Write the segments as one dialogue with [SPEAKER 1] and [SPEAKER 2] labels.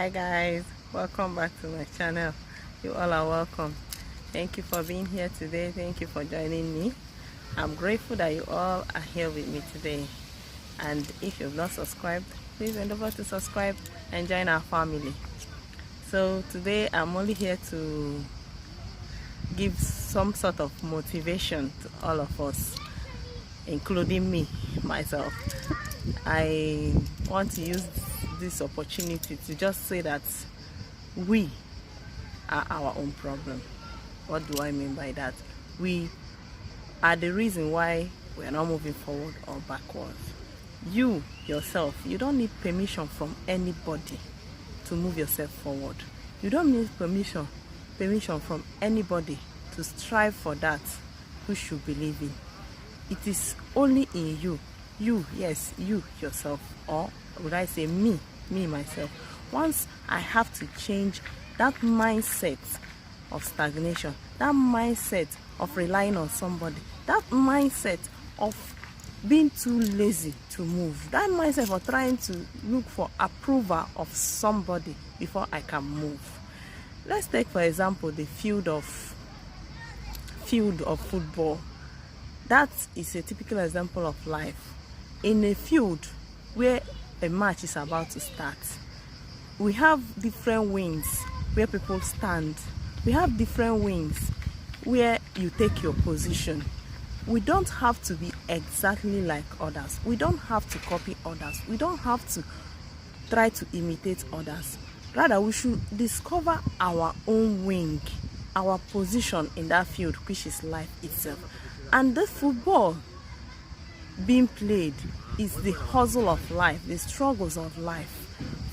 [SPEAKER 1] Hi guys, welcome back to my channel. You all are welcome. Thank you for being here today. Thank you for joining me. I'm grateful that you all are here with me today. And if you've not subscribed, please endeavor to subscribe and join our family. So today I'm only here to give some sort of motivation to all of us, including me, myself. I want to use this opportunity to just say that we are our own problem. What do I mean by that? We are the reason why we are not moving forward or backwards. You yourself, you don't need permission from anybody to move yourself forward. You don't need permission from anybody to strive for that which you believe in. It is only in you. Yes, you yourself, or would I say me myself. Once I have to change that mindset of stagnation, that mindset of relying on somebody, that mindset of being too lazy to move, that mindset of trying to look for approval of somebody before I can move. Let's take for example the field of football. That is a typical example of life. In a field where a match is about to start, we have different wings where people stand. We have different wings where you take your position. We don't have to be exactly like others. We don't have to copy others. We don't have to try to imitate others. Rather, we should discover our own wing, our position in that field, which is life itself. And this football being played is the hustle of life, the struggles of life.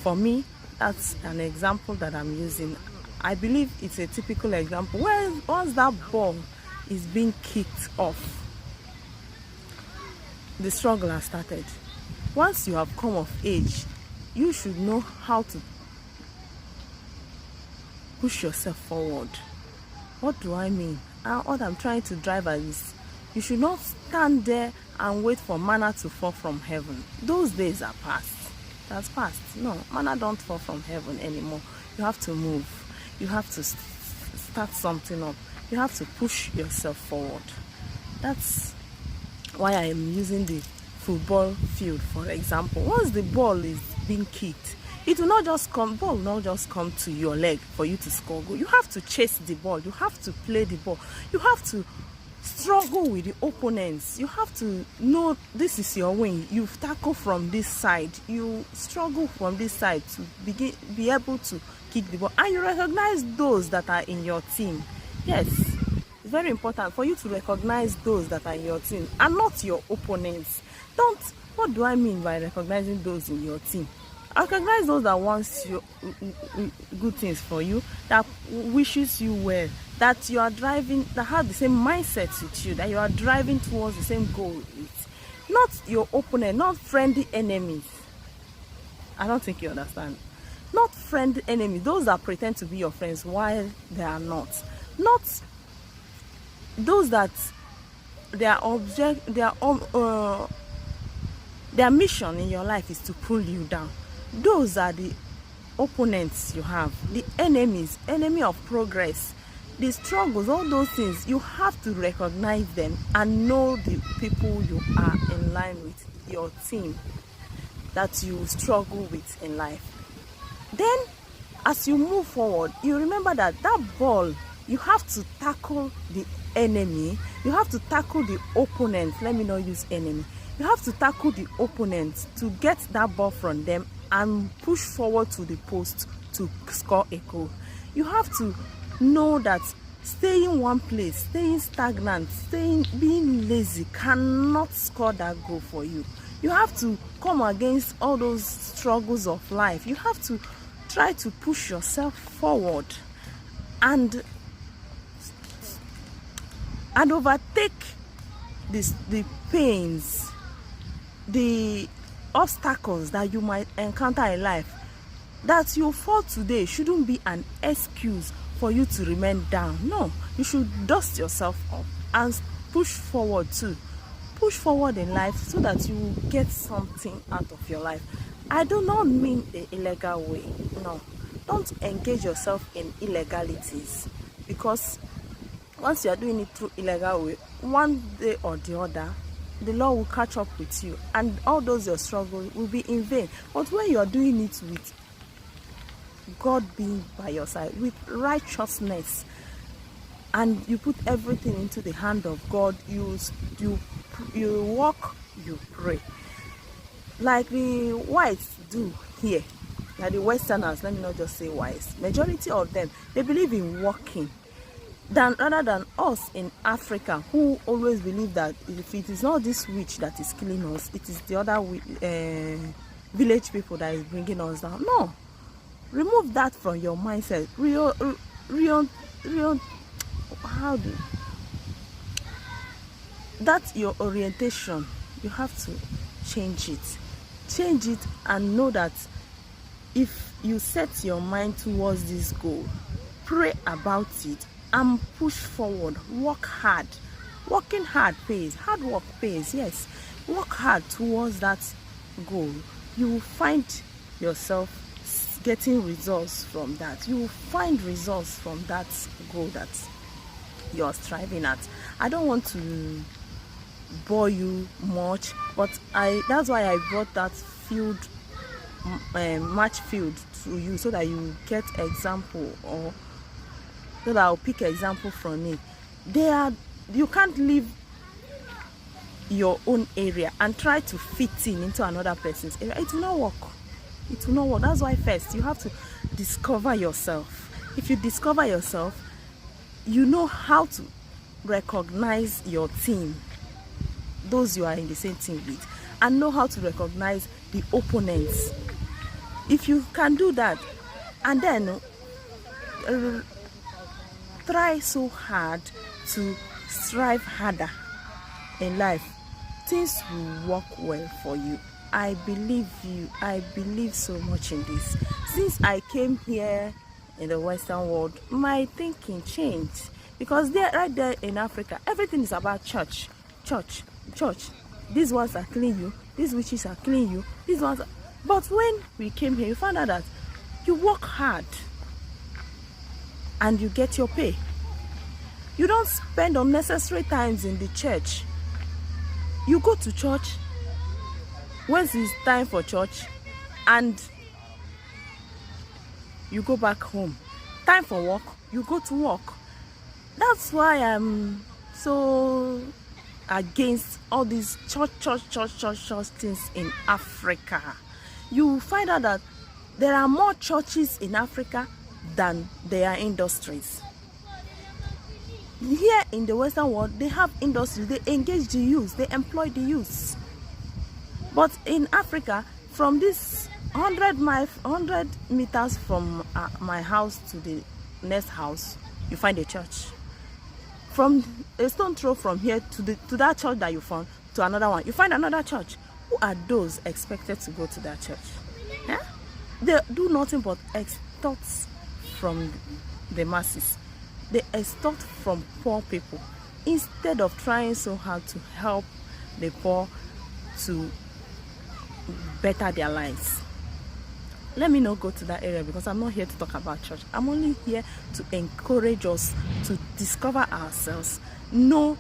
[SPEAKER 1] For me, that's an example that I'm using. I believe it's a typical example where once that ball is being kicked off, the struggle has started. Once you have come of age, you should know how to push yourself forward. What do I mean? What I'm trying to drive at is, you should not stand there and wait for manna to fall from heaven. Those days are past. That's past. No, manna don't fall from heaven anymore. You have to move. You have to start something up. You have to push yourself forward. That's why I am using the football field for example. Once the ball is being kicked, it will not just come, ball will not just come to your leg for you to score goal. You have to chase the ball. You have to play the ball. You have to struggle with the opponents. You have to know this is your wing. You tackle from this side. You struggle from this side to be able to kick the ball. And you recognize those that are in your team. Yes, it's very important for you to recognize those that are in your team and not your opponents. What do I mean by recognizing those in your team? Recognize those that wants you good things for you, that wishes you well, that you are driving, that have the same mindset with you, that you are driving towards the same goal with. Not your opponent, not friendly enemies. I don't think you understand. Not friendly enemies, those that pretend to be your friends while they are not. Not those that their mission in your life is to pull you down. Those are the opponents you have, the enemies, enemy of progress, the struggles, all those things. You have to recognize them and know the people you are in line with, your team that you struggle with in life. Then as you move forward, you remember that ball, you have to tackle the enemy. You have to tackle the opponent. Let me not use enemy. You have to tackle the opponent to get that ball from them and push forward to the post to score a goal. You have to know that staying one place, staying stagnant, being lazy cannot score that goal for you. You have to come against all those struggles of life. You have to try to push yourself forward and overtake the pains, the obstacles that you might encounter in life. That you fall today shouldn't be an excuse for you to remain down. No, you should dust yourself up and push forward too. Push forward in life so that you will get something out of your life. I do not mean the illegal way. No, don't engage yourself in illegalities, because once you are doing it through illegal way, one day or the other, the law will catch up with you, and all those your struggle will be in vain. But when you are doing it with God being by your side, with righteousness, and you put everything into the hand of God, you walk, you pray, like the whites do here, like the Westerners. Let me not just say whites. Majority of them, they believe in walking, rather than us in Africa, who always believe that if it is not this witch that is killing us, it is the other village people that is bringing us down. No, remove that from your mindset. That's your orientation. You have to change it and know that if you set your mind towards this goal, pray about it and push forward. Work hard. Working hard pays. Hard work pays. Yes, work hard towards that goal. You will find yourself getting results from that. You will find results from that goal that you're striving at. I don't want to bore you much, but that's why I brought that match field to you, so that you get example, or so that I'll pick example from it. You can't leave your own area and try to fit into another person's area. It will not work. It will not work. That's why first you have to discover yourself. If you discover yourself, you know how to recognize your team, those you are in the same team with, and know how to recognize the opponents. If you can do that, and then try so hard to strive harder in life, things will work well for you. I believe you. I believe so much in this. Since I came here in the Western world, my thinking changed, because right there in Africa, everything is about church. These ones are killing you, these witches are killing you, these ones are... But when we came here, you found out that you work hard and you get your pay. You don't spend unnecessary times in the church. You go to church once it's time for church, and you go back home. Time for work, you go to work. That's why I'm so against all these church things in Africa. You find out that there are more churches in Africa than there are industries. Here in the Western world, they have industries, they engage the youth, they employ the youth. But in Africa, from this 100 meters from my house to the next house, you find a church. From a stone throw from here to that church that you found, to another one, you find another church. Who are those expected to go to that church? Yeah? They do nothing but extort from the masses. They extort from poor people, instead of trying so hard to help the poor to better their lives. Let me not go to that area, because I'm not here to talk about church. I'm only here to encourage us to discover ourselves, know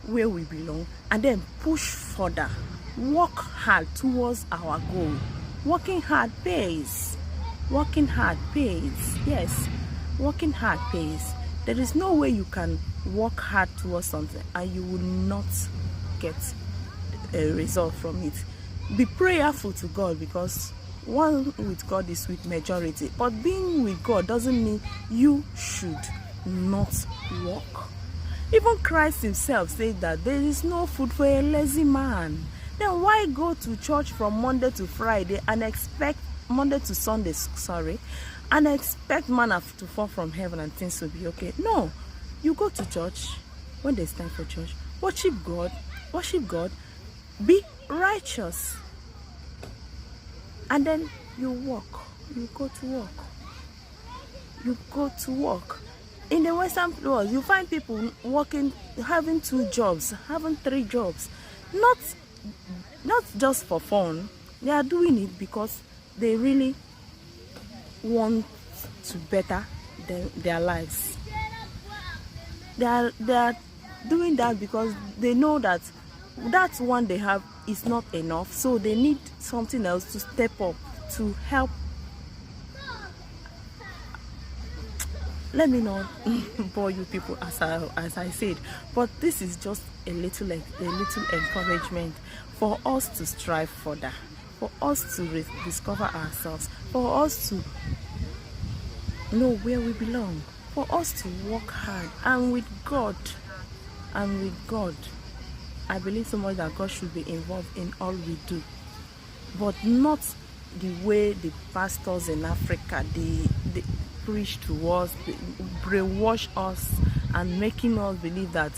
[SPEAKER 1] where we belong, and then push further. Work hard towards our goal. Working hard pays. Working hard pays. Yes, working hard pays. There is no way you can work hard towards something and you will not get a result from it. Be prayerful to God, because one with God is with majority. But being with God doesn't mean you should not work. Even Christ himself said that there is no food for a lazy man. Then why go to church from Monday to Friday and expect Monday to Sunday, and expect manna to fall from heaven and things will be okay? No, you go to church when there's time for church. Worship God, be righteous, and then you walk. You go to work. In the Western world, you find people working, having 2 jobs, having 3 jobs, not just for fun. They are doing it because they really want to better their lives. They are doing that because they know that one they have is not enough, so they need something else to step up to help. Let me not bore you people as I said, but this is just a little encouragement for us to strive further, for us to discover ourselves, for us to know where we belong, for us to work hard, and with God, I believe so much that God should be involved in all we do, but not the way the pastors in Africa they preach to us, they brainwash us and making us believe that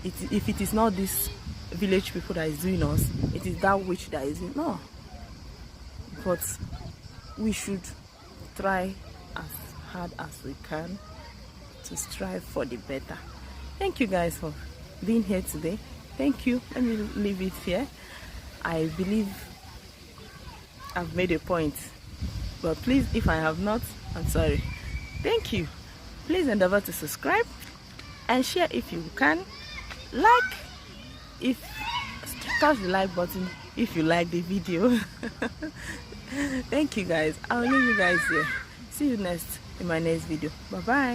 [SPEAKER 1] if it is not this village people that is doing us, it is that witch that is doing. No, but we should try as hard as we can to strive for the better. Thank you guys for being here today. Thank you. Let me leave it here. I believe I've made a point, but please, if I have not, I'm sorry. Thank you. Please endeavor to subscribe and share if you can. Touch the like button if you like the video. Thank you guys. I'll leave you guys here. See you in my next video. Bye bye.